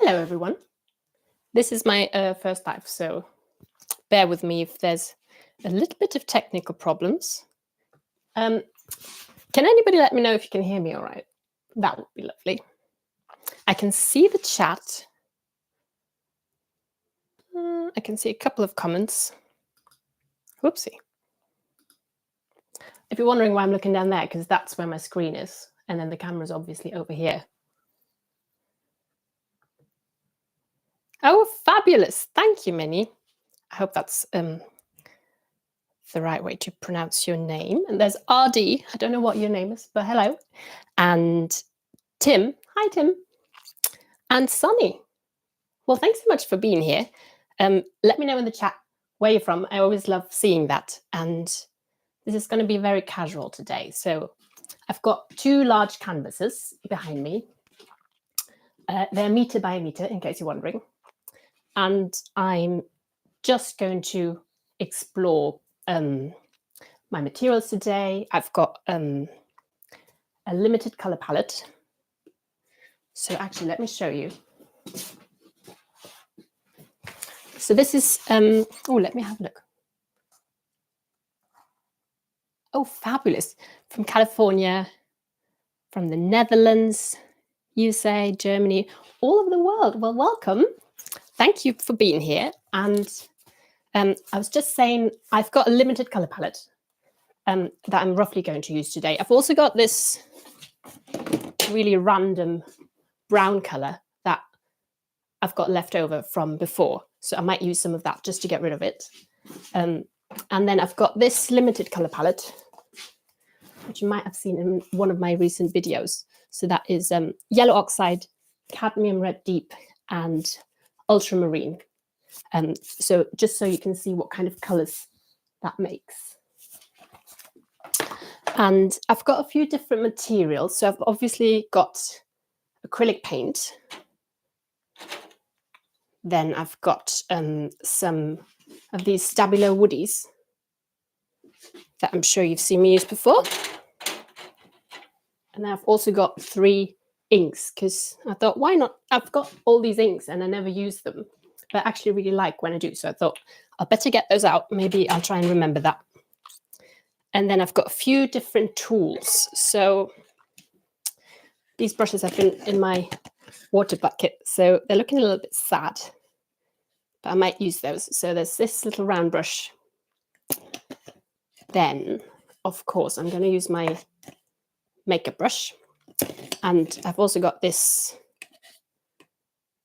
Hello, everyone. This is my first live, so bear with me if there's a little bit of technical problems. Can anybody let me know if you can hear me all right? That would be lovely. I can see the chat. I can see a couple of comments. Whoopsie. If you're wondering why I'm looking down there, because that's where my screen is, and then the camera's obviously over here. Oh, fabulous. Thank you, Minnie. I hope that's the right way to pronounce your name. And there's RD. I don't know what your name is, but hello. And Tim. Hi, Tim. And Sunny. Well, thanks so much for being here. Let me know in the chat where you're from. I always love seeing that. And this is going to be very casual today. So I've got two large canvases behind me. They're meter by meter, in case you're wondering. And I'm just going to explore my materials today. I've got a limited color palette. So actually, let me show you. So this is, let me have a look. Oh, fabulous. From California, from the Netherlands, USA, Germany, all over the world. Well, welcome. Thank you for being here. And I was just saying, I've got a limited color palette that I'm roughly going to use today. I've also got this really random brown color that I've got left over from before. So I might use some of that just to get rid of it. And then I've got this limited color palette, which you might have seen in one of my recent videos. So that is yellow oxide, cadmium red deep, and ultramarine. So just so you can see what kind of colors that makes. And I've got a few different materials. So I've obviously got acrylic paint. Then I've got some of these Stabilo woodies that I'm sure you've seen me use before. And I've also got 3 inks because I thought, why not? I've got all these inks and I never use them, but I actually really like when I do. So I thought I'll better get those out. Maybe I'll try and remember that. And then I've got a few different tools. So these brushes have been in my water bucket, so they're looking a little bit sad, but I might use those. So there's this little round brush. Then, of course, I'm going to use my makeup brush. And I've also got this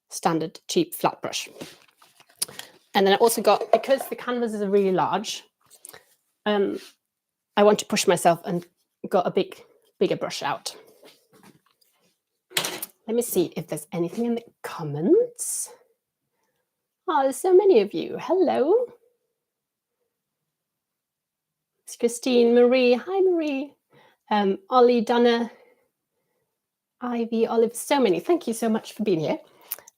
standard cheap flat brush. And then I also got, because the canvases are really large, I want to push myself and got a bigger brush out. Let me see if there's anything in the comments. Oh, there's so many of you. Hello. It's Christine, Marie. Hi, Marie. Ollie, Donna, Ivy, Olive, so many. Thank you so much for being here.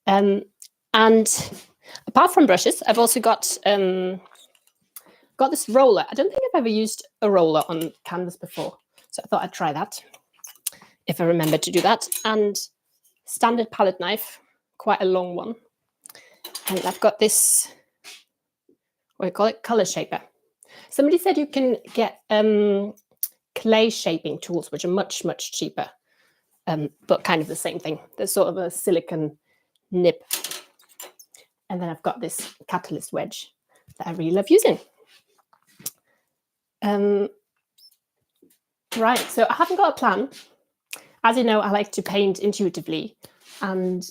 And apart from brushes, I've also got this roller. I don't think I've ever used a roller on canvas before, so I thought I'd try that if I remember to do that. And standard palette knife, quite a long one. And I've got this, what do you call it, color shaper. Somebody said you can get clay shaping tools, which are much, much cheaper, but kind of the same thing. There's sort of a silicone nib. And then I've got this catalyst wedge that I really love using. Right, so I haven't got a plan. As you know, I like to paint intuitively, and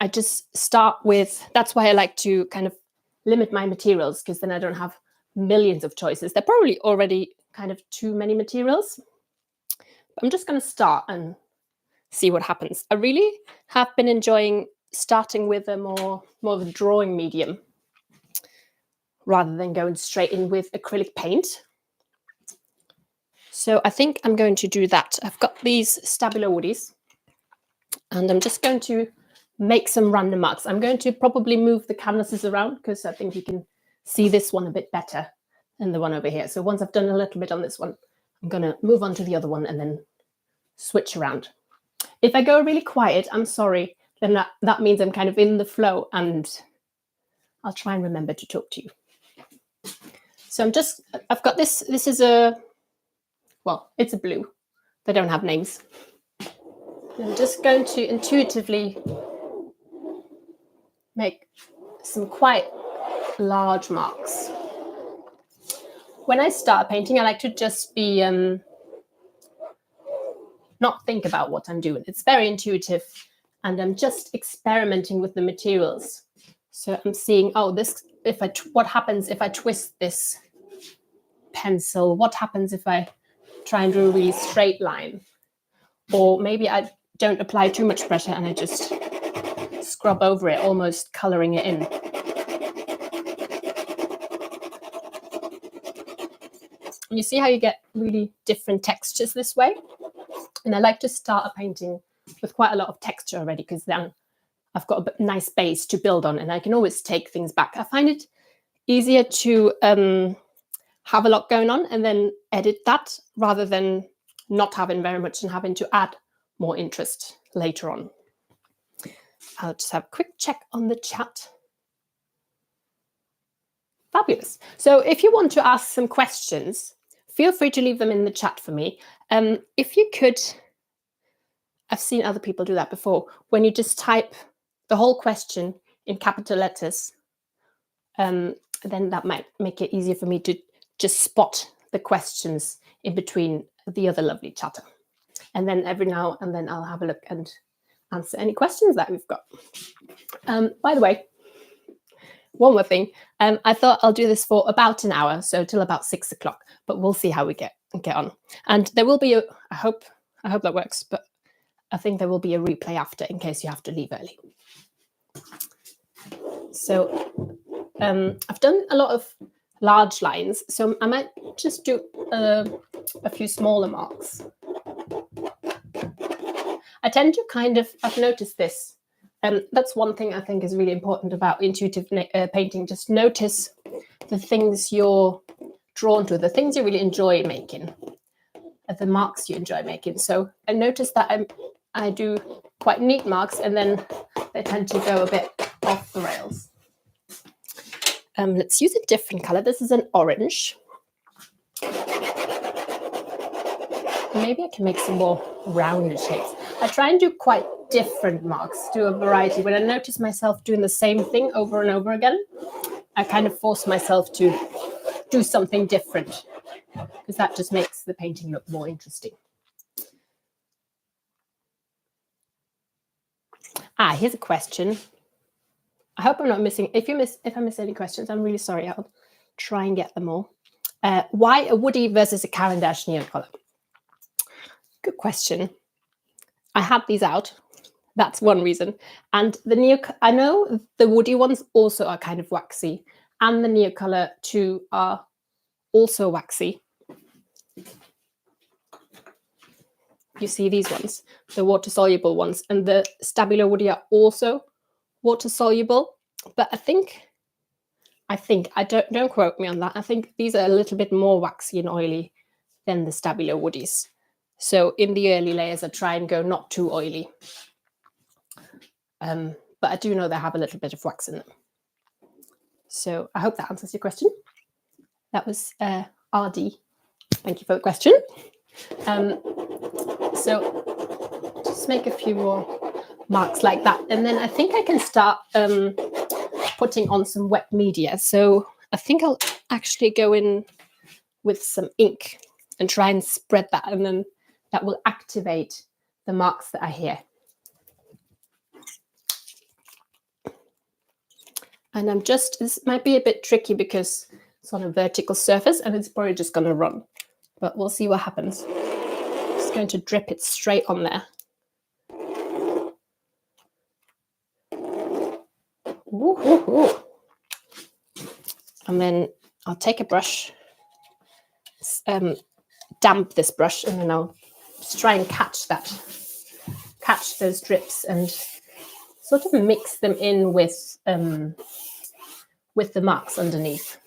I just start with, that's why I like to kind of limit my materials, because then I don't have millions of choices. They're probably already kind of too many materials. But I'm just going to start and see what happens. I really have been enjoying starting with a more of a drawing medium rather than going straight in with acrylic paint. So I think I'm going to do that. I've got these Stabilo woodies, and I'm just going to make some random marks. I'm going to probably move the canvases around because I think you can see this one a bit better than the one over here. So once I've done a little bit on this one, I'm going to move on to the other one and then switch around. If I go really quiet, I'm sorry. then that means I'm kind of in the flow, and I'll try and remember to talk to you. So I've got this is it's a blue. They don't have names. I'm just going to intuitively make some quite large marks. When I start painting, I like to just be not think about what I'm doing. It's very intuitive, and I'm just experimenting with the materials. So I'm seeing, what happens if I twist this pencil? What happens if I try and do a really straight line? Or maybe I don't apply too much pressure and I just scrub over it, almost coloring it in. You see how you get really different textures this way? And I like to start a painting with quite a lot of texture already, because then I've got a nice base to build on, and I can always take things back. I find it easier to have a lot going on and then edit that, rather than not having very much and having to add more interest later on. I'll just have a quick check on the chat. Fabulous. So if you want to ask some questions, feel free to leave them in the chat for me. If you could, I've seen other people do that before, when you just type the whole question in capital letters, then that might make it easier for me to just spot the questions in between the other lovely chatter. And then every now and then I'll have a look and answer any questions that we've got. By the way, one more thing. I thought I'll do this for about an hour, so till about 6 o'clock, but we'll see how we get on. And there will be I hope that works, but I think there will be a replay after in case you have to leave early. So I've done a lot of large lines, so I might just do a few smaller marks. I tend to I've noticed this. That's one thing I think is really important about intuitive painting. Just notice the things you're drawn to, the things you really enjoy making, the marks you enjoy making. So I notice that I do quite neat marks, and then they tend to go a bit off the rails. Let's use a different color. This is an orange. Maybe I can make some more rounded shapes. I try and do quite different marks, do a variety. When I notice myself doing the same thing over and over again, I kind of force myself to do something different, because that just makes the painting look more interesting. Here's a question. I hope I'm not missing. If I miss any questions, I'm really sorry. I'll try and get them all. Why a woody versus a Caran d'Ache Neocolor? Good question. I had these out. That's one reason. And I know the woody ones also are kind of waxy, and the Neocolor too are also waxy. You see these ones, the water-soluble ones, and the Stabilo woody are also water-soluble. But I think don't quote me on that. I think these are a little bit more waxy and oily than the Stabilo woodies. So in the early layers, I try and go not too oily. But I do know they have a little bit of wax in them. So I hope that answers your question. That was RD. Thank you for the question. So just make a few more marks like that. And then I think I can start putting on some wet media. So I think I'll actually go in with some ink and try and spread that. And then that will activate the marks that are here. And this might be a bit tricky because it's on a vertical surface and it's probably just going to run. But we'll see what happens. Just going to drip it straight on there. Ooh. And then I'll take a brush, damp this brush, and then I'll just try and catch those drips and sort of mix them in with the marks underneath.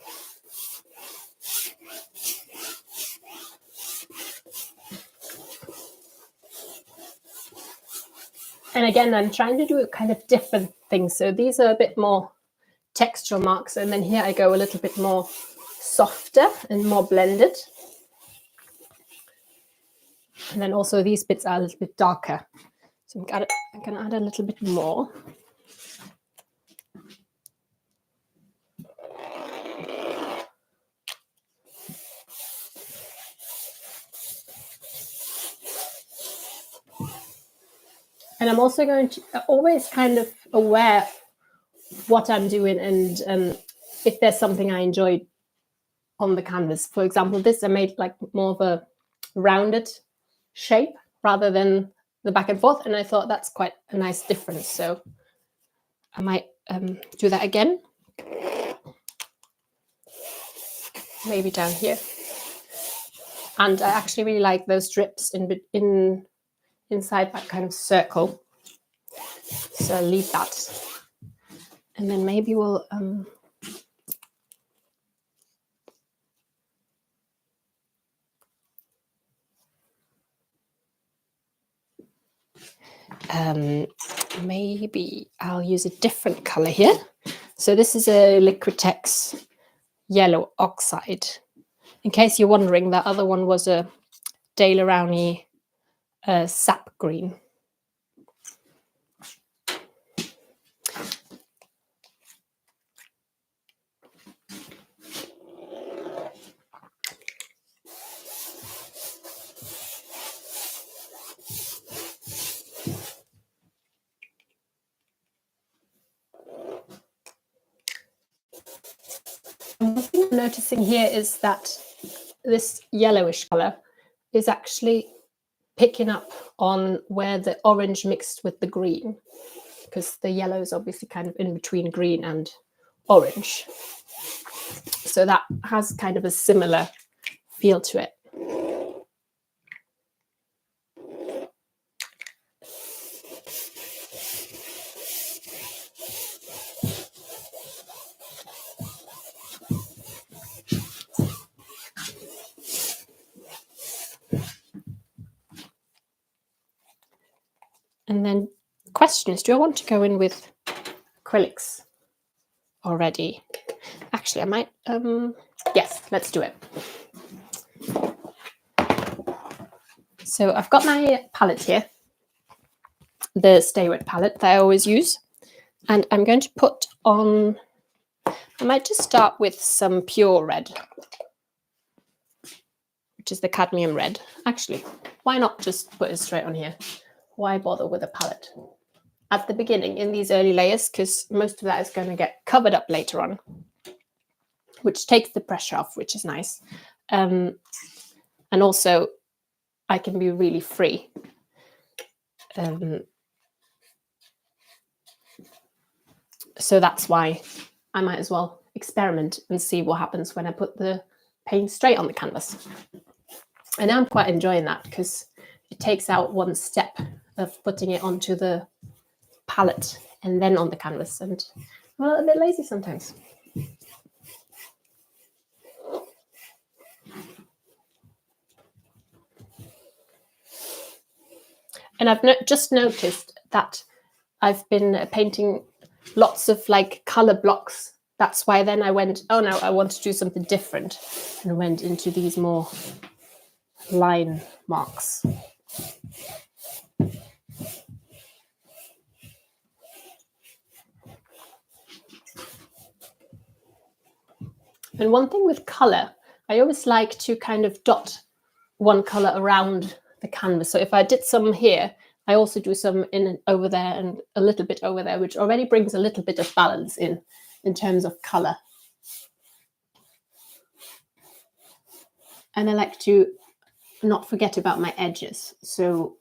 And again, I'm trying to do kind of different things. So these are a bit more textural marks, and then here I go a little bit more softer and more blended. And then also these bits are a little bit darker. So I'm going to add a little bit more. And I'm also going to always kind of aware what I'm doing and if there's something I enjoy on the canvas. For example, this I made like more of a rounded shape rather than the back and forth, and I thought that's quite a nice difference. So I might do that again. Maybe down here. And I actually really like those drips inside that kind of circle. So I'll leave that. And then maybe we'll maybe I'll use a different color here. So this is a Liquitex yellow oxide. In case you're wondering, that other one was a Daler-Rowney sap green. And one thing I'm noticing here is that this yellowish color is actually picking up on where the orange mixed with the green, because the yellow is obviously kind of in between green and orange. So that has kind of a similar feel to it. And then the question is, do I want to go in with acrylics already? Actually, I might, yes, let's do it. So I've got my palette here, the Stay Wet palette that I always use. And I'm going to put on, I might just start with some pure red, which is the cadmium red. Actually, why not just put it straight on here? Why bother with a palette at the beginning in these early layers, because most of that is going to get covered up later on, which takes the pressure off, which is nice. And also I can be really free. So that's why I might as well experiment and see what happens when I put the paint straight on the canvas. And I'm quite enjoying that because it takes out one step of putting it onto the palette and then on the canvas. And I'm a little bit lazy sometimes. And I've just noticed that I've been painting lots of like color blocks. That's why then I went, oh no, I want to do something different, and went into these more line marks. And one thing with color, I always like to kind of dot one color around the canvas. So if I did some here, I also do some over there and a little bit over there, which already brings a little bit of balance in terms of color. And I like to not forget about my edges. So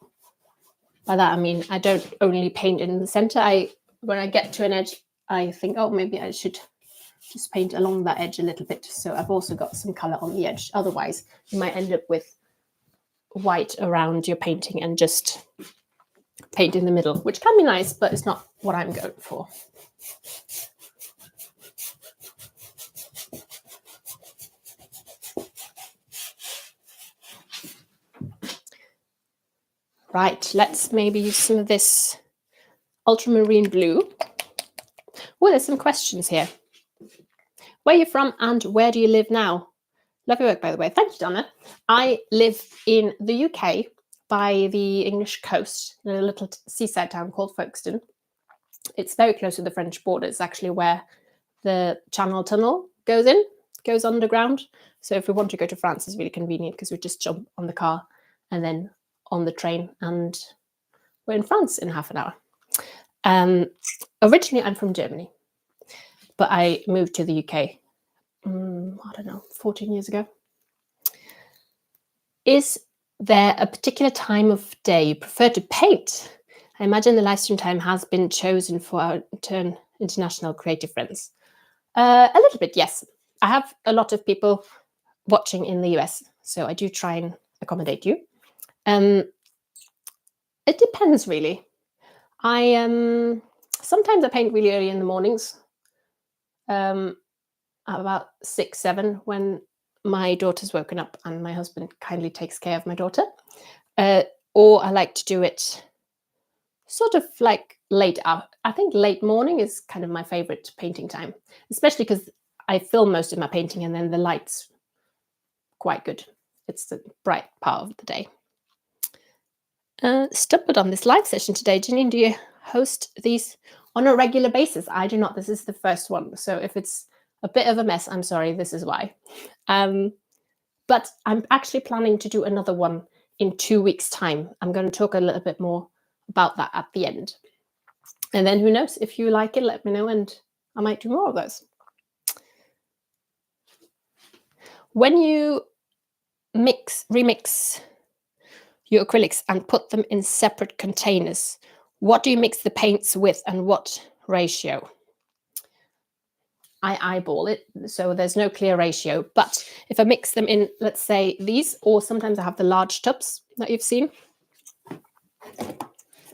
by that, I mean, I don't only paint in the center. When I get to an edge, I think, oh, maybe I should just paint along that edge a little bit. So I've also got some color on the edge. Otherwise, you might end up with white around your painting and just paint in the middle, which can be nice, but it's not what I'm going for. Right, let's maybe use some of this ultramarine blue. Oh, there's some questions here. Where are you from and where do you live now? Love your work, by the way. Thank you, Donna. I live in the UK by the English coast in a little seaside town called Folkestone. It's very close to the French border. It's actually where the Channel Tunnel goes underground. So if we want to go to France, it's really convenient because we just jump on the car and then on the train, and we're in France in half an hour. Originally, I'm from Germany, but I moved to the UK, I don't know, 14 years ago. Is there a particular time of day you prefer to paint? I imagine the live stream time has been chosen for our international creative friends. A little bit, yes. I have a lot of people watching in the US, so I do try and accommodate you. It depends, really. Sometimes I paint really early in the mornings, at about 6, 7, when my daughter's woken up and my husband kindly takes care of my daughter. Or I like to do it sort of like late out. I think late morning is kind of my favorite painting time, especially because I film most of my painting and then the light's quite good. It's the bright part of the day. Stumbled on this live session today. Janine, do you host these on a regular basis? I do not. This is the first one. So if it's a bit of a mess, I'm sorry, this is why. But I'm actually planning to do another one in 2 weeks' time. I'm going to talk a little bit more about that at the end. And then who knows, if you like it, let me know and I might do more of those. When you remix your acrylics and put them in separate containers, what do you mix the paints with and what ratio? I eyeball it, so there's no clear ratio. But if I mix them in, let's say these, or sometimes I have the large tubs that you've seen,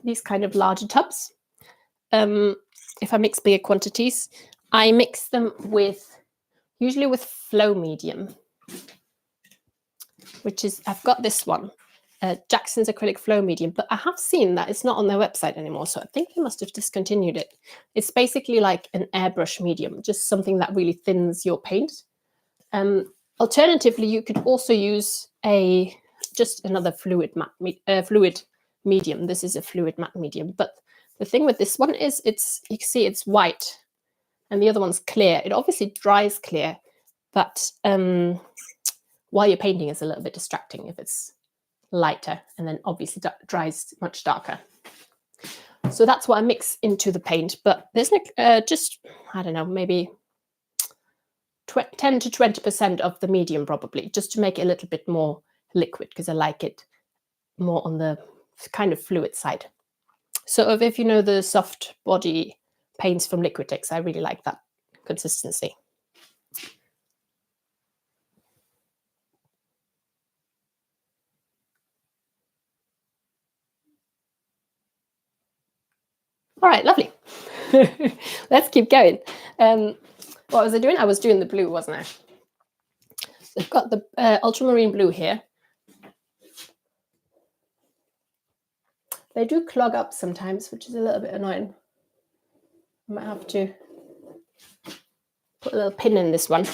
these kind of larger tubs. If I mix bigger quantities, I mix them usually with flow medium, which is, I've got this one, Jackson's acrylic flow medium, but I have seen that it's not on their website anymore, so I think they must have discontinued it. It's basically like an airbrush medium, just something that really thins your paint. Alternatively, you could also use just another fluid medium. This is a fluid matte medium, but the thing with this one is you can see it's white and the other one's clear. It obviously dries clear, but while you're painting, it's a little bit distracting if it's lighter, and then obviously dries much darker. So that's what I mix into the paint, but there's just, I don't know, maybe 10 to 20% of the medium probably, just to make it a little bit more liquid, because I like it more on the kind of fluid side. So if you know the soft body paints from Liquitex, I really like that consistency. All right, lovely. Let's keep going. What was I doing? I was doing the blue, wasn't I? So I've got the ultramarine blue here. They do clog up sometimes, which is a little bit annoying. I might have to put a little pin in this one.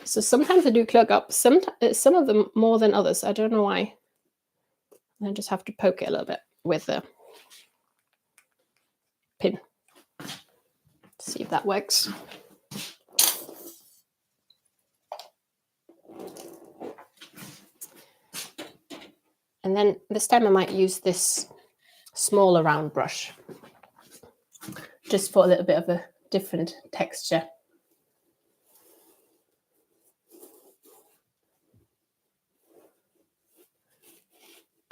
So sometimes they do clog up, some of them more than others. I don't know why. I just have to poke it a little bit with a pin. See if that works. And then this time I might use this smaller round brush, just for a little bit of a different texture.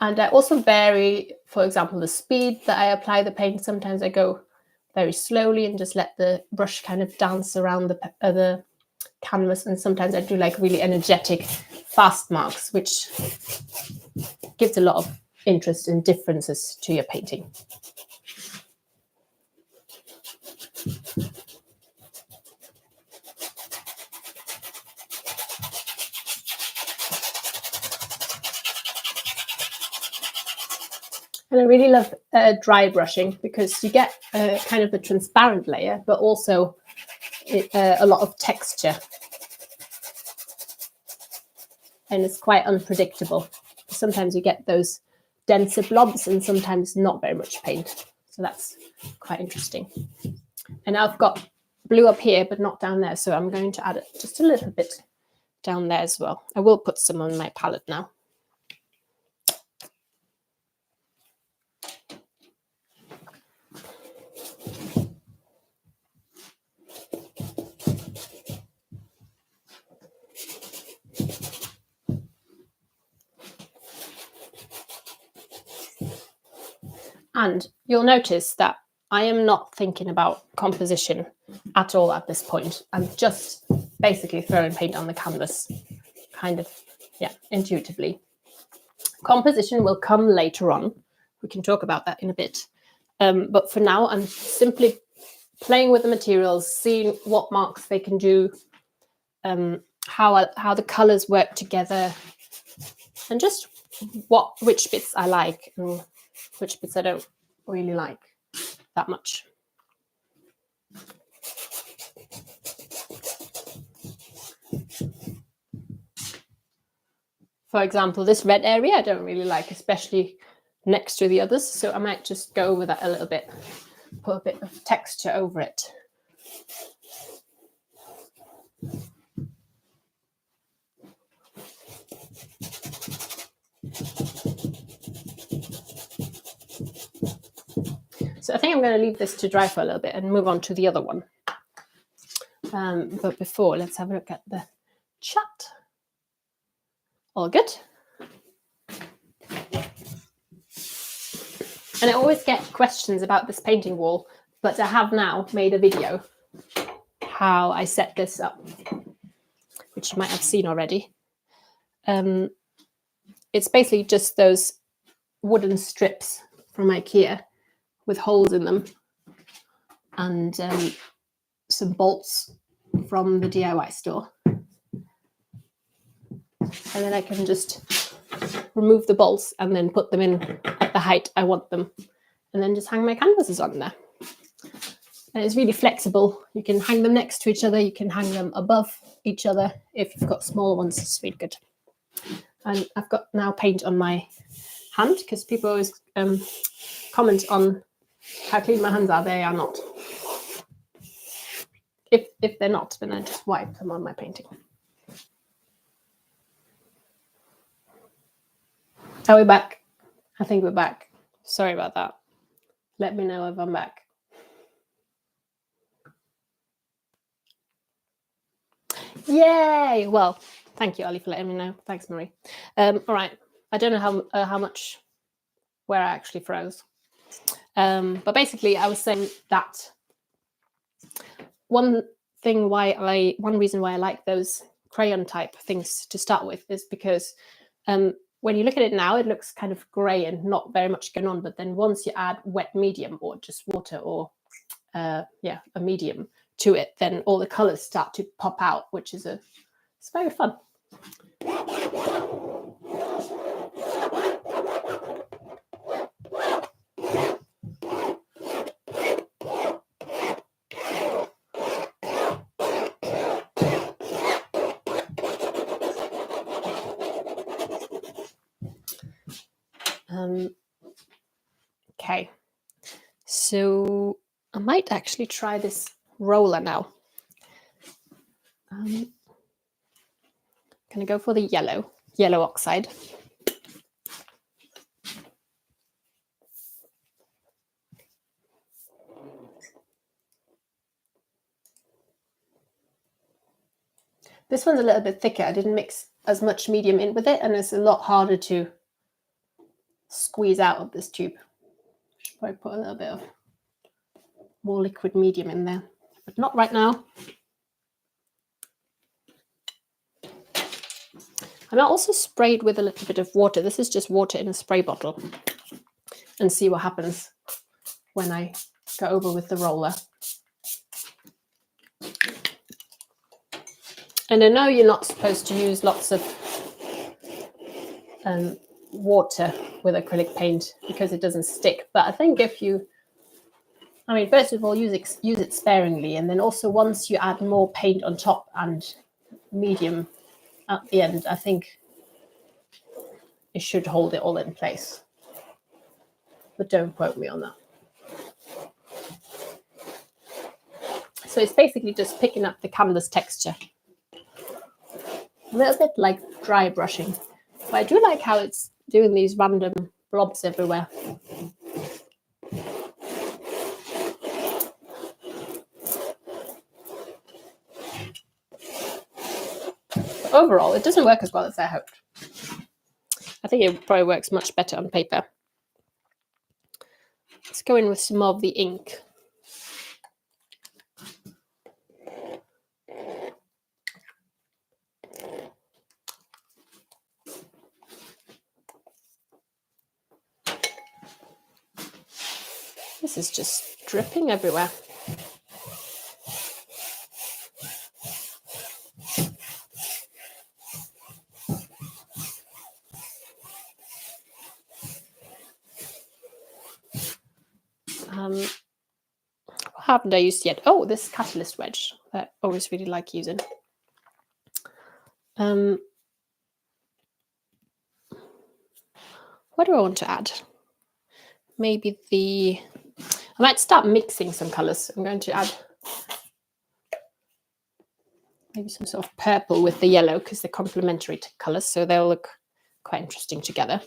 And I also vary, for example, the speed that I apply the paint. Sometimes I go very slowly and just let the brush kind of dance around the canvas. And sometimes I do like really energetic, fast marks, which gives a lot of interest and differences to your painting. And I really love dry brushing because you get kind of a transparent layer, but also a lot of texture. And it's quite unpredictable. Sometimes you get those denser blobs and sometimes not very much paint. So that's quite interesting. And I've got blue up here, but not down there. So I'm going to add it just a little bit down there as well. I will put some on my palette now. And you'll notice that I am not thinking about composition at all at this point. I'm just basically throwing paint on the canvas, kind of, yeah, intuitively. Composition will come later on. We can talk about that in a bit. But for now, I'm simply playing with the materials, seeing what marks they can do, how the colors work together, and just which bits I like and which bits I don't really like that much. For example, this red area I don't really like, especially next to the others. So I might just go over that a little bit, put a bit of texture over it. So I think I'm going to leave this to dry for a little bit and move on to the other one. But before, let's have a look at the chat. All good. And I always get questions about this painting wall, but I have now made a video how I set this up, which you might have seen already. It's basically just those wooden strips from IKEA with holes in them and some bolts from the DIY store. And then I can just remove the bolts and then put them in at the height I want them, and then just hang my canvases on there. And it's really flexible. You can hang them next to each other. You can hang them above each other. If you've got smaller ones, it's really good. And I've got now paint on my hand because people always comment on how clean my hands are. They are not. If they're not, then I just wipe them on my painting. Are we back? I think we're back. Sorry about that. Let me know if I'm back. Yay! Well, thank you, Ollie, for letting me know. Thanks, Marie. All right. I don't know how much where I actually froze. But basically, I was saying that one reason why I like those crayon type things to start with is because when you look at it now, it looks kind of grey and not very much going on. But then once you add wet medium or just water or a medium to it, then all the colours start to pop out, which is it's very fun. Okay, so I might actually try this roller now. I'm gonna go for the yellow oxide. This one's a little bit thicker. I didn't mix as much medium in with it, and it's a lot harder to squeeze out of this tube. Should probably put a little bit of more liquid medium in there, but not right now. I'm also sprayed with a little bit of water. This is just water in a spray bottle, and see what happens when I go over with the roller. And I know you're not supposed to use lots of water with acrylic paint because it doesn't stick. But I think if you, I mean, first of all, use it sparingly, and then also once you add more paint on top and medium at the end, I think it should hold it all in place. But don't quote me on that. So it's basically just picking up the canvas texture. A little bit like dry brushing. But I do like how it's doing these random blobs everywhere. But overall, it doesn't work as well as I hoped. I think it probably works much better on paper. Let's go in with some more of the ink. This is just dripping everywhere. What haven't I used yet? Oh, this catalyst wedge that I always really like using. What do I want to add? Maybe I might start mixing some colors. I'm going to add maybe some sort of purple with the yellow because they're complementary colors, so they'll look quite interesting together.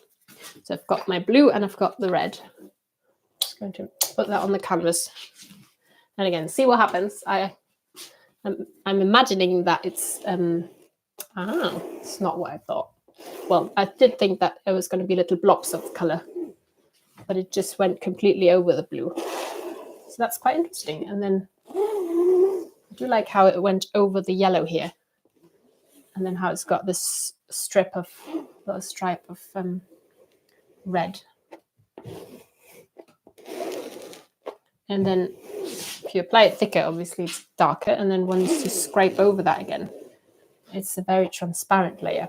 So I've got my blue and I've got the red. Just going to put that on the canvas, and again, see what happens. I'm imagining that it's not what I thought. Well, I did think that there was going to be little blobs of color, but it just went completely over the blue. So that's quite interesting. And then I do like how it went over the yellow here, and then how it's got this stripe of red. And then if you apply it thicker, obviously it's darker. And then once you scrape over that again, it's a very transparent layer.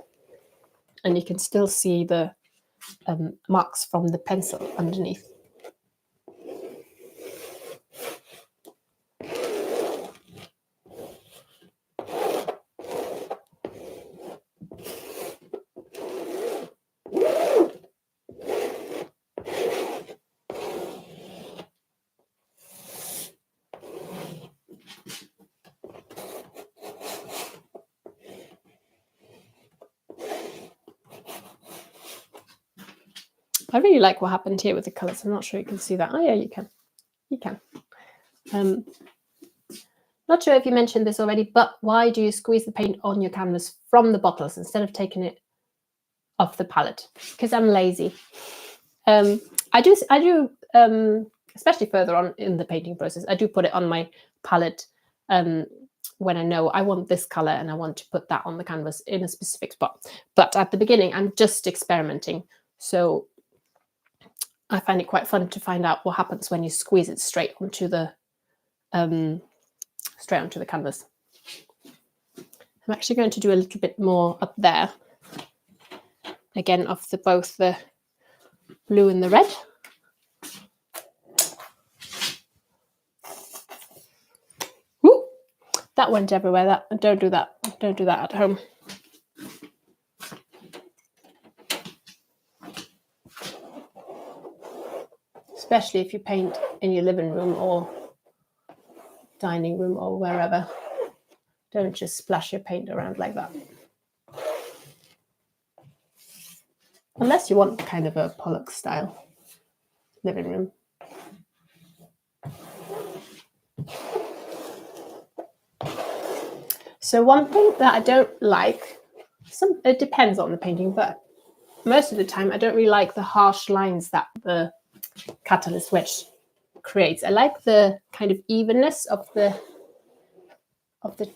And you can still see the marks from the pencil underneath. I really like what happened here with the colours. I'm not sure you can see that. Oh yeah, you can. You can. Not sure if you mentioned this already, but why do you squeeze the paint on your canvas from the bottles instead of taking it off the palette? Because I'm lazy. I do, especially further on in the painting process, I do put it on my palette when I know I want this color and I want to put that on the canvas in a specific spot. But at the beginning, I'm just experimenting. So I find it quite fun to find out what happens when you squeeze it straight onto the canvas. I'm actually going to do a little bit more up there. Again, of both the blue and the red. Woo! That went everywhere. Don't do that. Don't do that at home. Especially if you paint in your living room or dining room or wherever. Don't just splash your paint around like that. Unless you want kind of a Pollock style living room. So one thing that I don't like, it depends on the painting, but most of the time I don't really like the harsh lines that the catalyst wedge creates. I like the kind of evenness of the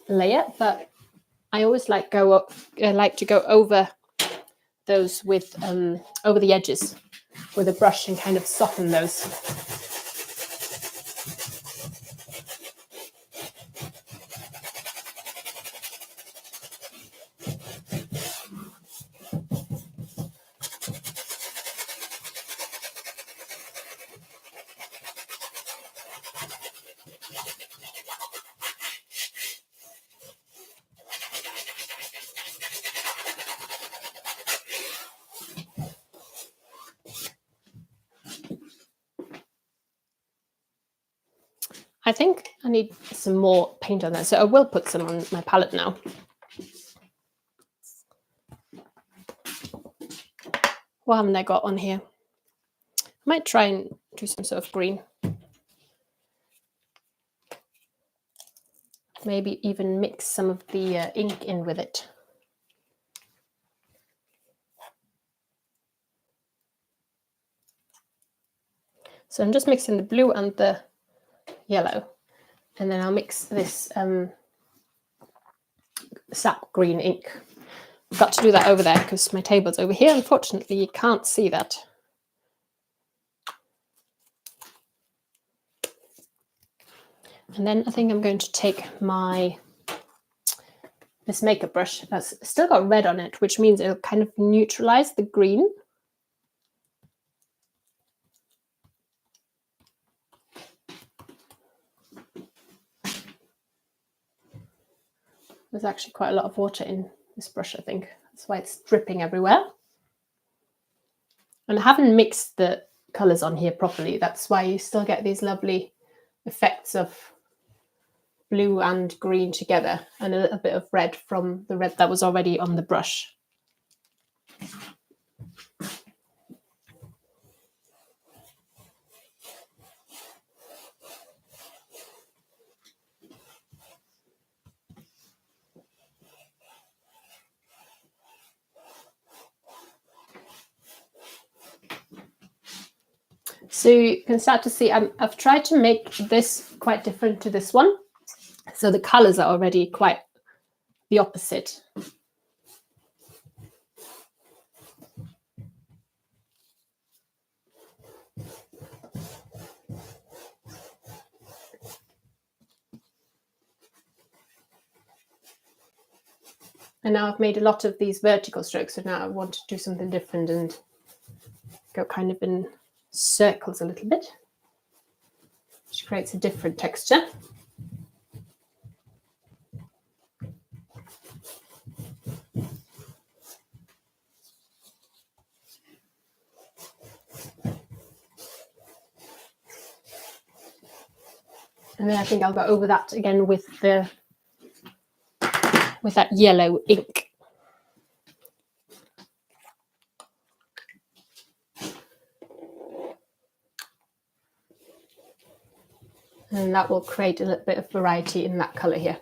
layer, but I always like to go over those with over the edges with a brush and kind of soften those. I think I need some more paint on that, so I will put some on my palette now. What haven't I got on here? I might try and do some sort of green. Maybe even mix some of the ink in with it. So I'm just mixing the blue and the yellow, and then I'll mix this sap green ink. I've got to do that over there because my table's over here. Unfortunately, you can't see that. And then I think I'm going to take this makeup brush that's still got red on it, which means it'll kind of neutralize the green. There's actually quite a lot of water in this brush, I think. That's why it's dripping everywhere. And I haven't mixed the colours on here properly. That's why you still get these lovely effects of blue and green together, and a little bit of red from the red that was already on the brush. So you can start to see I've tried to make this quite different to this one. So the colours are already quite the opposite. And now I've made a lot of these vertical strokes, so now I want to do something different and go kind of in circles a little bit, which creates a different texture. And then I think I'll go over that again with that yellow ink. And that will create a little bit of variety in that colour here.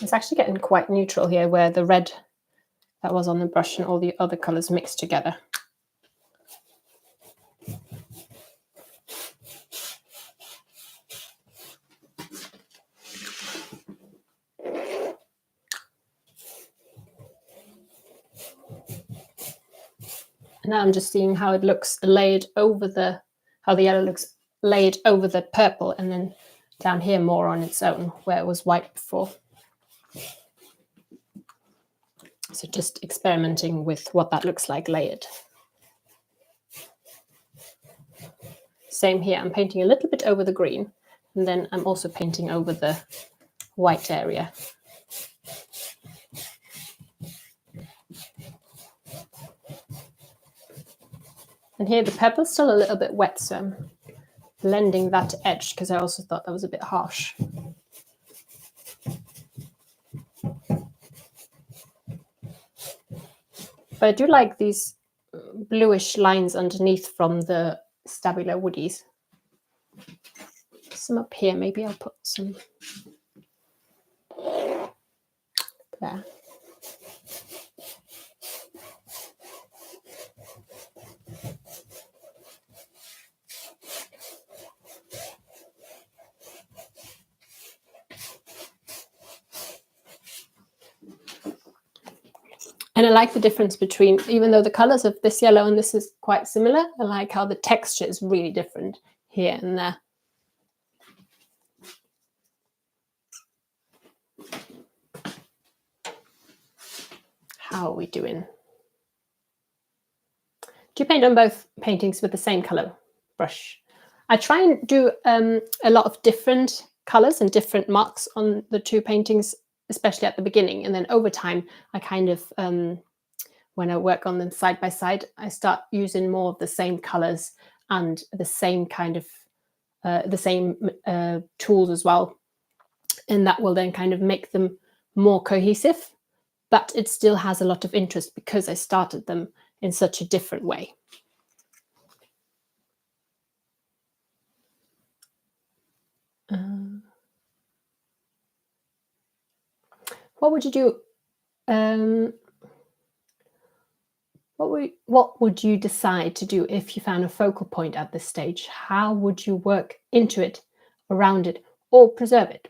It's actually getting quite neutral here, where the red that was on the brush and all the other colours mixed together. And now I'm just seeing how it looks layered over how the yellow looks layered over the purple, and then down here more on its own where it was white before. So just experimenting with what that looks like layered. Same here, I'm painting a little bit over the green, and then I'm also painting over the white area. And here the purple's still a little bit wet, so I'm blending that edge because I also thought that was a bit harsh. But I do like these bluish lines underneath from the Stabilo Woodies. Some up here, maybe I'll put some there. And I like the difference between, even though the colours of this yellow and this is quite similar, I like how the texture is really different here and there. How are we doing? Do you paint on both paintings with the same colour brush? I try and do a lot of different colours and different marks on the two paintings, especially at the beginning, and then over time I kind of when I work on them side by side, I start using more of the same colors and the same kind of the same tools as well. And that will then kind of make them more cohesive, but it still has a lot of interest because I started them in such a different way. What would you do? What would you decide to do if you found a focal point at this stage? How would you work into it, around it, or preserve it?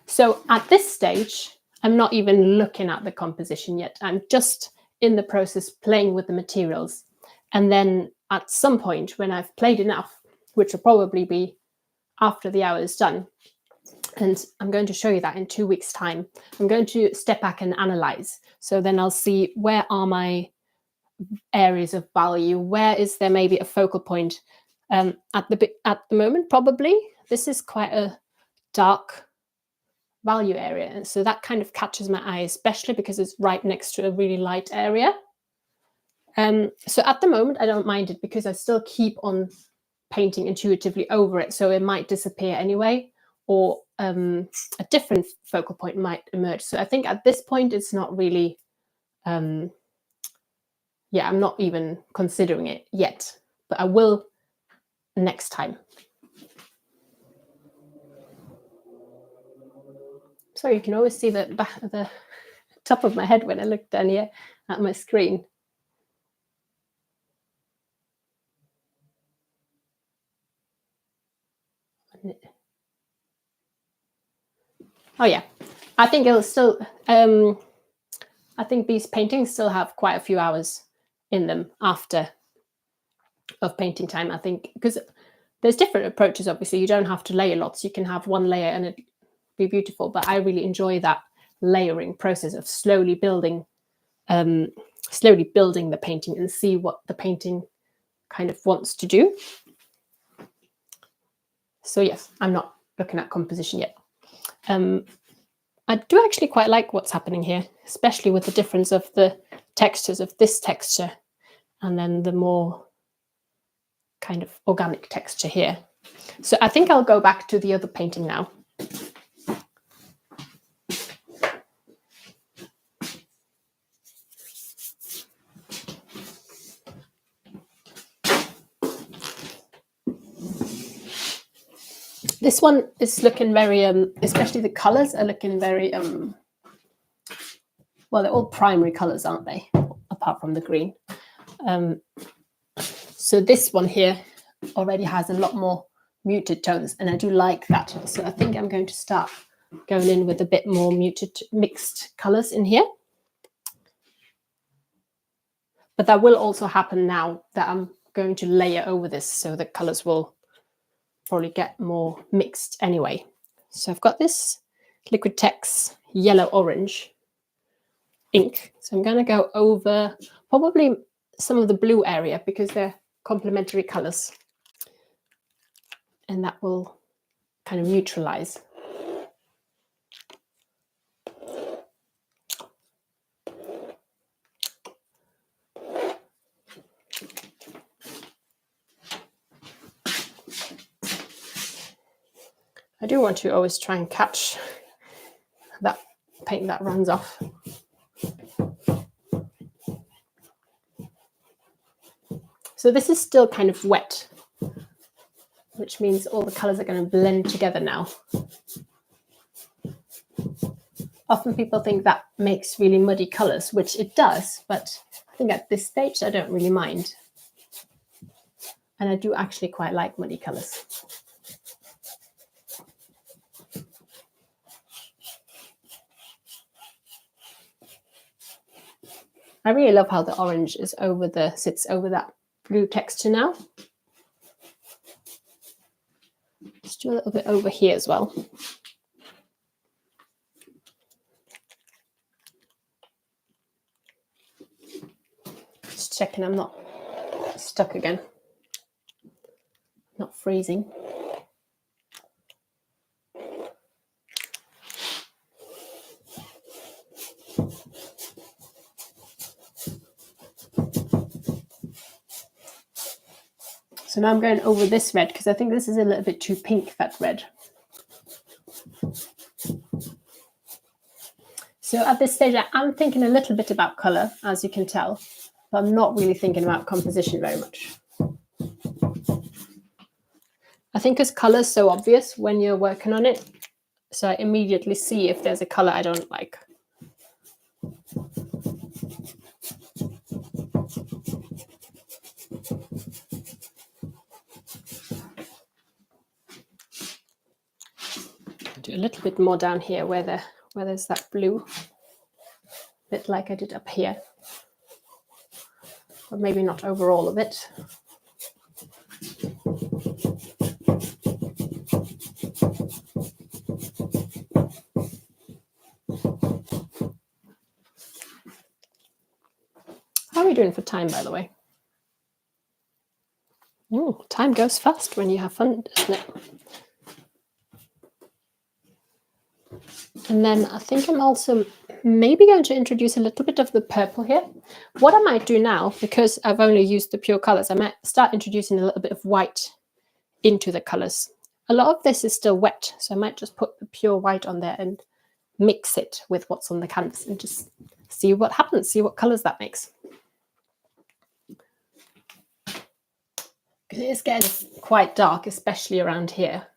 So at this stage, I'm not even looking at the composition yet. I'm just in the process playing with the materials. And then at some point when I've played enough, which will probably be after the hour is done, and I'm going to show you that in 2 weeks' time, I'm going to step back and analyze. So then I'll see where are my areas of value, where is there maybe a focal point. At the moment, probably this is quite a dark value area, and so that kind of catches my eye, especially because it's right next to a really light area. So at the moment I don't mind it because I still keep on painting intuitively over it, so it might disappear anyway, or a different focal point might emerge. So I think at this point it's not really yeah, I'm not even considering it yet, but I will next time. So you can always see the top of my head when I look down here at my screen. Oh yeah, I think it'll still. I think these paintings still have quite a few hours in them after of painting time. I think because there's different approaches. Obviously, you don't have to layer lots. You can have one layer and it be beautiful. But I really enjoy that layering process of slowly building the painting and see what the painting kind of wants to do. So yes, I'm not looking at composition yet. I do actually quite like what's happening here, especially with the difference of the textures of this texture and then the more kind of organic texture here. So I think I'll go back to the other painting now. This one is looking very, especially the colors are looking very, well, they're all primary colors, aren't they? Apart from the green. So this one here already has a lot more muted tones, and I do like that. So I think I'm going to start going in with a bit more muted mixed colors in here. But that will also happen now that I'm going to layer over this, so the colors will probably get more mixed anyway. So I've got this Liquitex yellow orange ink. So I'm going to go over probably some of the blue area because they're complementary colors, and that will kind of neutralize. I do want to always try and catch that paint that runs off. So this is still kind of wet, which means all the colors are going to blend together now. Often people think that makes really muddy colors, which it does, but I think at this stage I don't really mind. And I do actually quite like muddy colors. I really love how the orange is sits over that blue texture now. Let's do a little bit over here as well. Just checking I'm not stuck again, not freezing. So now I'm going over this red because I think this is a little bit too pink, that red. So at this stage, I am thinking a little bit about colour, as you can tell, but I'm not really thinking about composition very much. I think because colour is so obvious when you're working on it, so I immediately see if there's a colour I don't like. Do a little bit more down here where there's that blue, a bit like I did up here, but maybe not over all of it. How are we doing for time, by the way? Ooh, time goes fast when you have fun, doesn't it? And then I think I'm also maybe going to introduce a little bit of the purple here. What I might do now, because I've only used the pure colors, I might start introducing a little bit of white into the colors. A lot of this is still wet, so I might just put the pure white on there and mix it with what's on the canvas and just see what happens, see what colors that makes. It is getting quite dark, especially around here.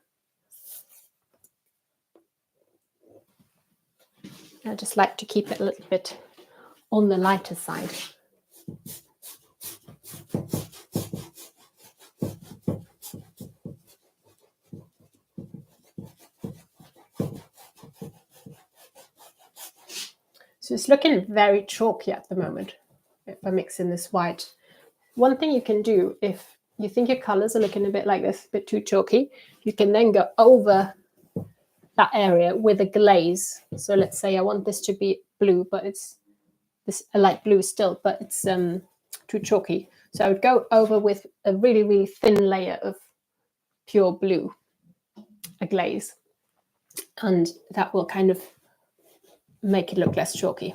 I just like to keep it a little bit on the lighter side. So it's looking very chalky at the moment if I mix in this white. One thing you can do if you think your colors are looking a bit like this, a bit too chalky, you can then go over that area with a glaze. So let's say I want this to be blue, but it's this a light blue still, but it's too chalky. So I would go over with a really, really thin layer of pure blue, a glaze, and that will kind of make it look less chalky.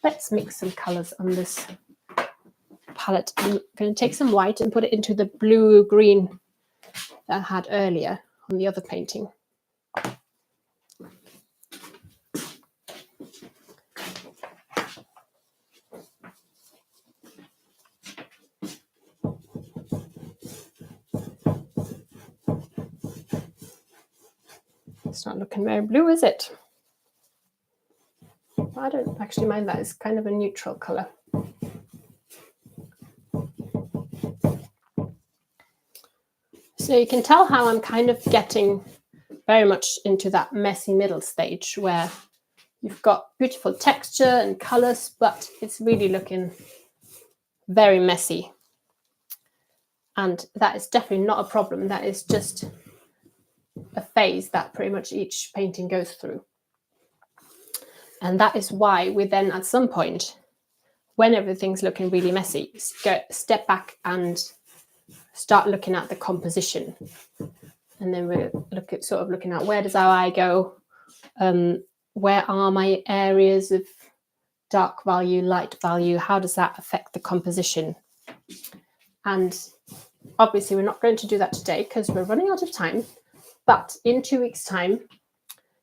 Let's mix some colors on this palette. I'm going to take some white and put it into the blue-green that I had earlier on the other painting. It's not looking very blue, is it? I don't actually mind that. It's kind of a neutral color. So you can tell how I'm kind of getting very much into that messy middle stage where you've got beautiful texture and colors, but it's really looking very messy. And that is definitely not a problem. That is just a phase that pretty much each painting goes through. And that is why we then at some point, when everything's looking really messy, step back and start looking at the composition. And then we'll look at looking at where does our eye go? Where are my areas of dark value, light value? How does that affect the composition? And obviously we're not going to do that today because we're running out of time. But in 2 weeks' time,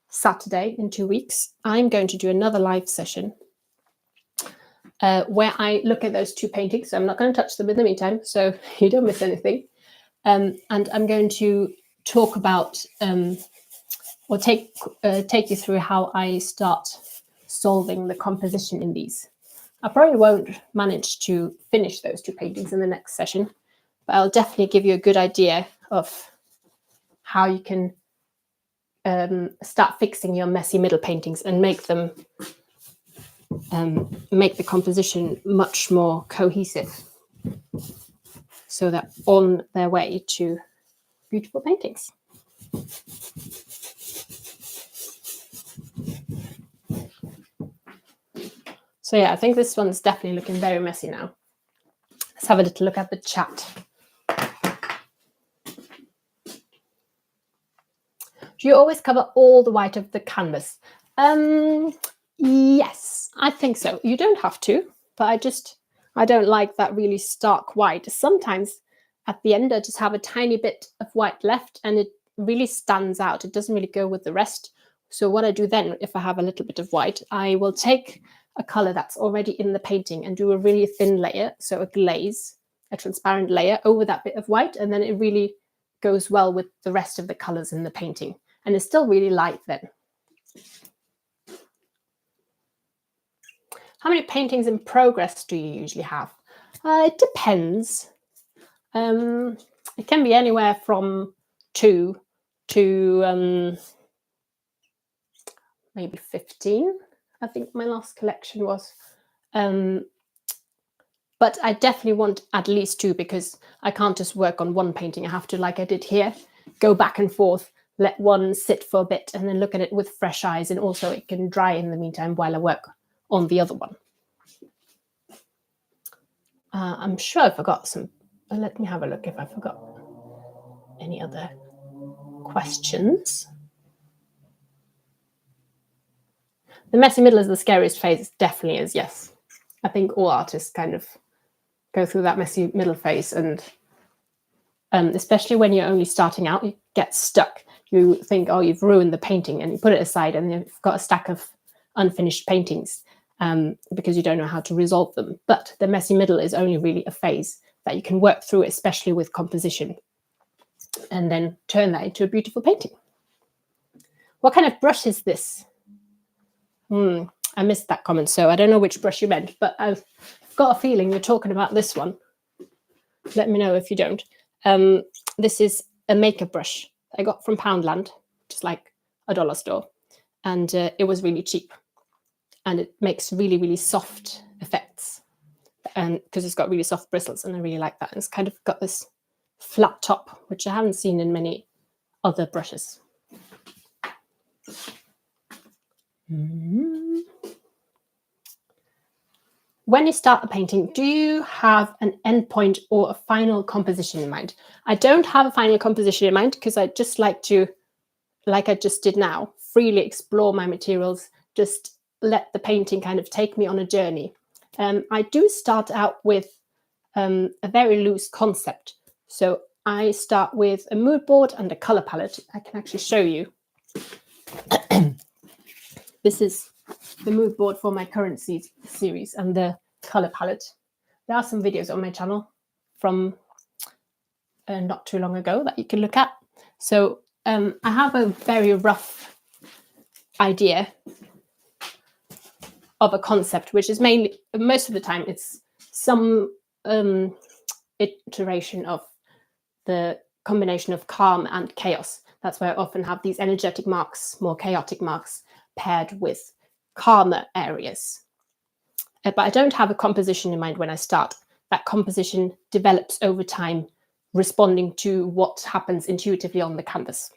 Saturday in 2 weeks, I'm going to do another live session where I look at those two paintings. So I'm not going to touch them in the meantime, so you don't miss anything. And I'm going to talk about or take you through how I start solving the composition in these. I probably won't manage to finish those two paintings in the next session, but I'll definitely give you a good idea of how you can start fixing your messy middle paintings and make them make the composition much more cohesive, so they're on their way to beautiful paintings. So yeah, I think this one's definitely looking very messy now. Let's have a little look at the chat. Do you always cover all the white of the canvas? Yes, I think so. You don't have to, but I don't like that really stark white. Sometimes at the end, I just have a tiny bit of white left and it really stands out. It doesn't really go with the rest. So what I do then, if I have a little bit of white, I will take a color that's already in the painting and do a really thin layer, so a glaze, a transparent layer over that bit of white, and then it really goes well with the rest of the colors in the painting. And it's still really light then. How many paintings in progress do you usually have? It depends. It can be anywhere from 2 to maybe 15. I think my last collection was. But I definitely want at least 2 because I can't just work on one painting. I have to, like I did here, go back and forth, let one sit for a bit and then look at it with fresh eyes. And also it can dry in the meantime while I work on the other one. I'm sure I forgot some. Let me have a look if I forgot any other questions. The messy middle is the scariest phase. Definitely is, yes. I think all artists kind of go through that messy middle phase, and especially when you're only starting out, you get stuck. You think, oh, you've ruined the painting, and you put it aside, and you've got a stack of unfinished paintings because you don't know how to resolve them. But the messy middle is only really a phase that you can work through, especially with composition, and then turn that into a beautiful painting. What kind of brush is this? I missed that comment, so I don't know which brush you meant, but I've got a feeling you're talking about this one. Let me know if you don't. This is a makeup brush I got from Poundland, just like a dollar store, and it was really cheap, and it makes really, really soft effects, and because it's got really soft bristles, and I really like that. And it's kind of got this flat top, which I haven't seen in many other brushes. When you start a painting, do you have an endpoint or a final composition in mind? I don't have a final composition in mind because I just like to, like I just did now, freely explore my materials, just let the painting kind of take me on a journey. I do start out with a very loose concept. So I start with a mood board and a color palette. I can actually show you. This is the mood board for my current series and the color palette. There are some videos on my channel from not too long ago that you can look at. So I have a very rough idea of a concept, which is mainly, most of the time, it's some iteration of the combination of calm and chaos. That's why I often have these energetic marks, more chaotic marks, paired with calmer areas. But I don't have a composition in mind when I start. That composition develops over time, responding to what happens intuitively on the canvas.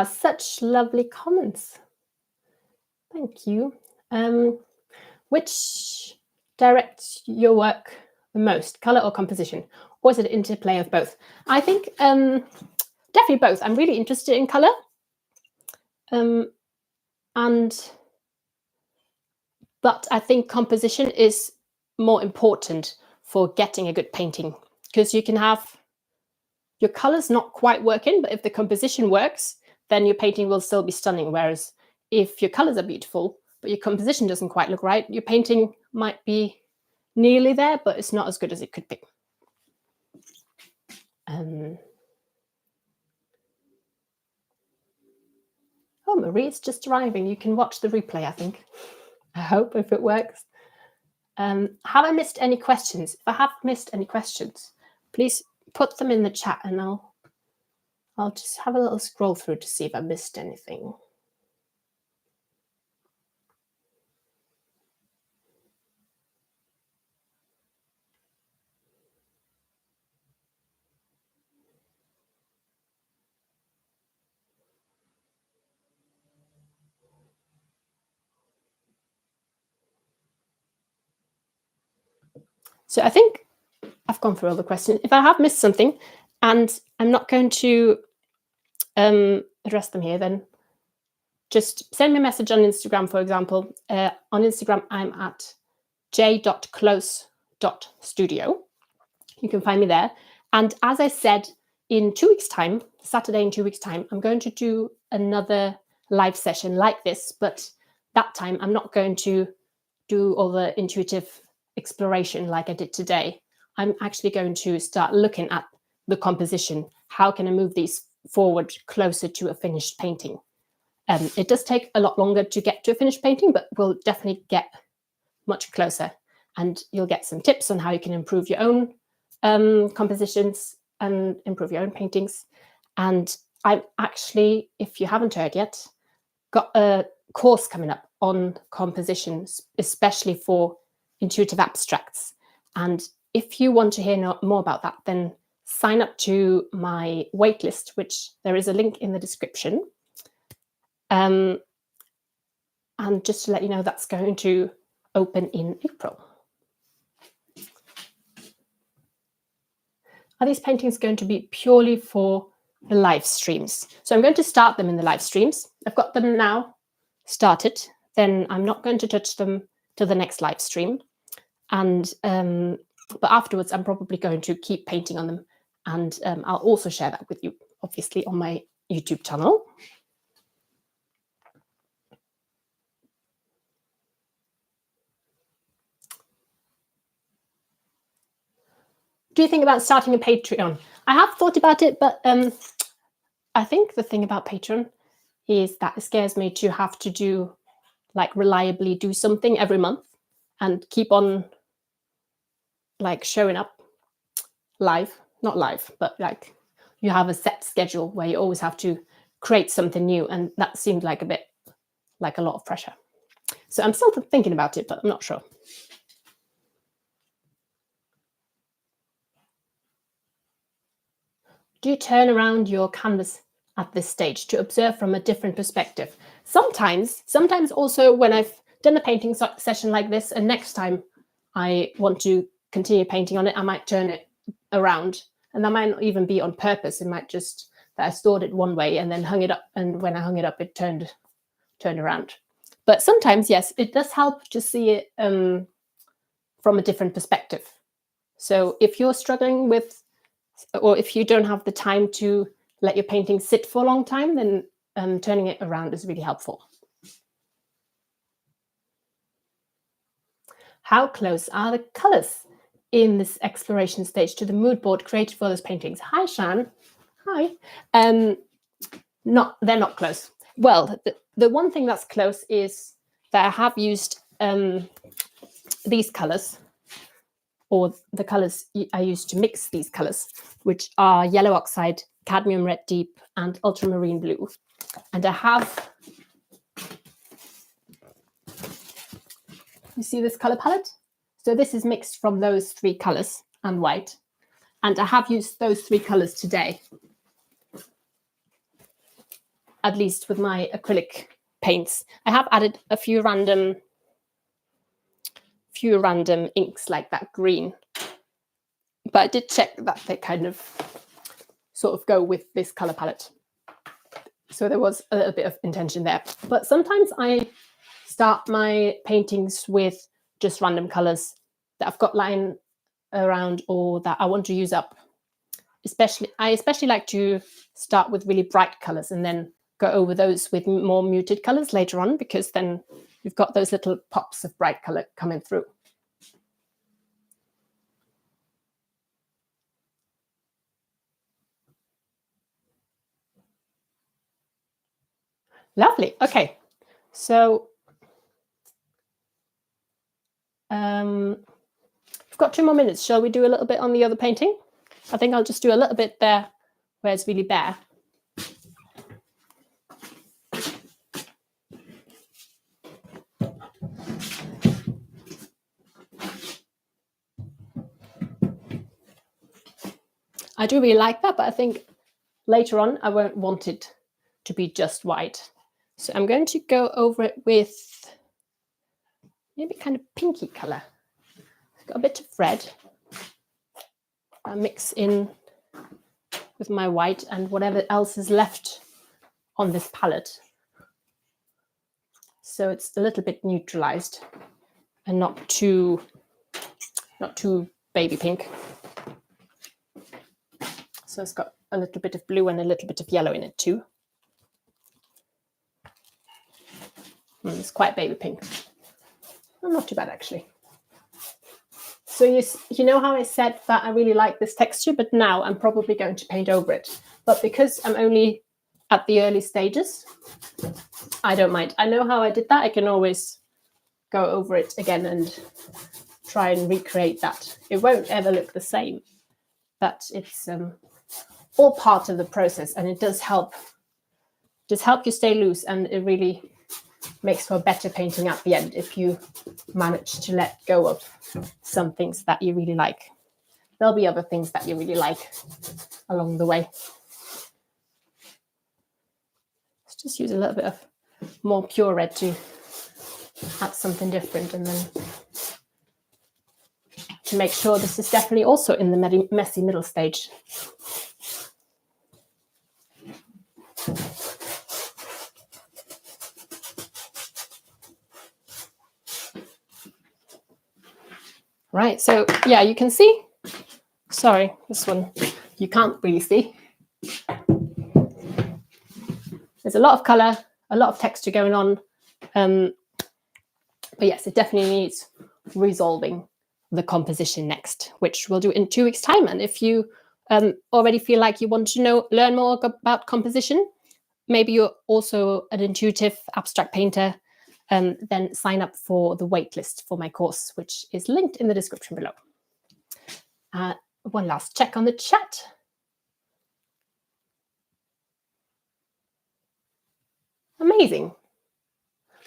Such lovely comments. Thank you. Which directs your work the most, color or composition? Or is it an interplay of both? I think definitely both. I'm really interested in color. But I think composition is more important for getting a good painting, because you can have your colors not quite working, but if the composition works, then your painting will still be stunning. Whereas if your colors are beautiful, but your composition doesn't quite look right, your painting might be nearly there, but it's not as good as it could be. Oh, Marie's just arriving. You can watch the replay, I think. I hope, if it works. Have I missed any questions? If I have missed any questions, please put them in the chat and I'll just have a little scroll through to see if I missed anything. So I think I've gone through all the questions. If I have missed something and I'm not going to address them here, then just send me a message on Instagram, for example. On Instagram, I'm at j.close.studio. You can find me there. And as I said, in 2 weeks' time, Saturday in 2 weeks' time, I'm going to do another live session like this, but that time I'm not going to do all the intuitive exploration like I did today. I'm actually going to start looking at the composition. How can I move these forward closer to a finished painting? It does take a lot longer to get to a finished painting, but we'll definitely get much closer. And you'll get some tips on how you can improve your own compositions and improve your own paintings. And I'm actually, if you haven't heard yet, got a course coming up on compositions, especially for intuitive abstracts. And if you want to hear more about that, then sign up to my waitlist, which there is a link in the description. And just to let you know, that's going to open in April. Are these paintings going to be purely for the live streams? So I'm going to start them in the live streams. I've got them now started. Then I'm not going to touch them till the next live stream. And but afterwards, I'm probably going to keep painting on them. And I'll also share that with you, obviously, on my YouTube channel. Do you think about starting a Patreon? I have thought about it, but I think the thing about Patreon is that it scares me to have to do, like, reliably do something every month and keep on, like, showing up live. Not live, but like you have a set schedule where you always have to create something new. And that seemed like a bit like a lot of pressure. So I'm still thinking about it, but I'm not sure. Do you turn around your canvas at this stage to observe from a different perspective? Sometimes also when I've done a painting session like this, and next time I want to continue painting on it, I might turn it around. And that might not even be on purpose. It might just that I stored it one way and then hung it up. And when I hung it up, it turned around. But sometimes, yes, it does help to see it from a different perspective. So if you're struggling with, or if you don't have the time to let your painting sit for a long time, then turning it around is really helpful. How close are the colors in this exploration stage to the mood board created for those paintings? Hi, Shan. Hi. They're not close. Well, the one thing that's close is that I have used these colors, or the colors I used to mix these colors, which are yellow oxide, cadmium red deep, and ultramarine blue. And I have, you see this color palette? So this is mixed from those three colors and white. And I have used those three colors today, at least with my acrylic paints. I have added a few random inks like that green, but I did check that they kind of sort of go with this color palette. So there was a little bit of intention there. But sometimes I start my paintings with just random colors that I've got lying around or that I want to use up. I especially like to start with really bright colors and then go over those with more muted colors later on, because then you've got those little pops of bright color coming through. Lovely. Okay. So we've got 2 more minutes. Shall we do a little bit on the other painting? I think I'll just do a little bit there where it's really bare. I do really like that, but I think later on I won't want it to be just white. So I'm going to go over it with maybe kind of pinky color. It's got a bit of red. I'll mix in with my white and whatever else is left on this palette. So it's a little bit neutralized and not too baby pink. So it's got a little bit of blue and a little bit of yellow in it too. It's quite baby pink. Well, not too bad actually. So you know how I said that I really like this texture, but now I'm probably going to paint over it. But because I'm only at the early stages, I don't mind. I know how I did that. I can always go over it again and try and recreate that. It won't ever look the same, but it's all part of the process, and it does help you stay loose, and it really makes for a better painting at the end if you manage to let go of some things that you really like. There'll be other things that you really like along the way. Let's just use a little bit of more pure red to add something different, and then to make sure this is definitely also in the messy middle stage. Right, so yeah, you can see. Sorry, this one you can't really see. There's a lot of colour, a lot of texture going on. But yes, it definitely needs resolving the composition next, which we'll do in 2 weeks' time. And if you already feel like you want to learn more about composition, maybe you're also an intuitive abstract painter, then sign up for the waitlist for my course, which is linked in the description below. One last check on the chat. Amazing.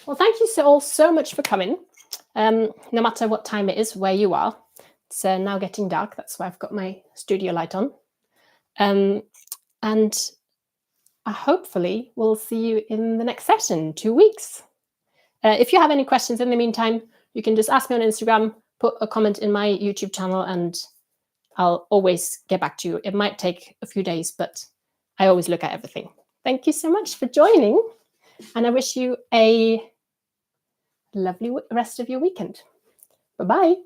Well, thank you all so much for coming. No matter what time it is where you are. It's now getting dark. That's why I've got my studio light on. And hopefully we'll see you in the next session, 2 weeks. If you have any questions in the meantime, you can just ask me on Instagram, put a comment in my YouTube channel, and I'll always get back to you. It might take a few days, but I always look at everything. Thank you so much for joining, and I wish you a lovely rest of your weekend. Bye-bye.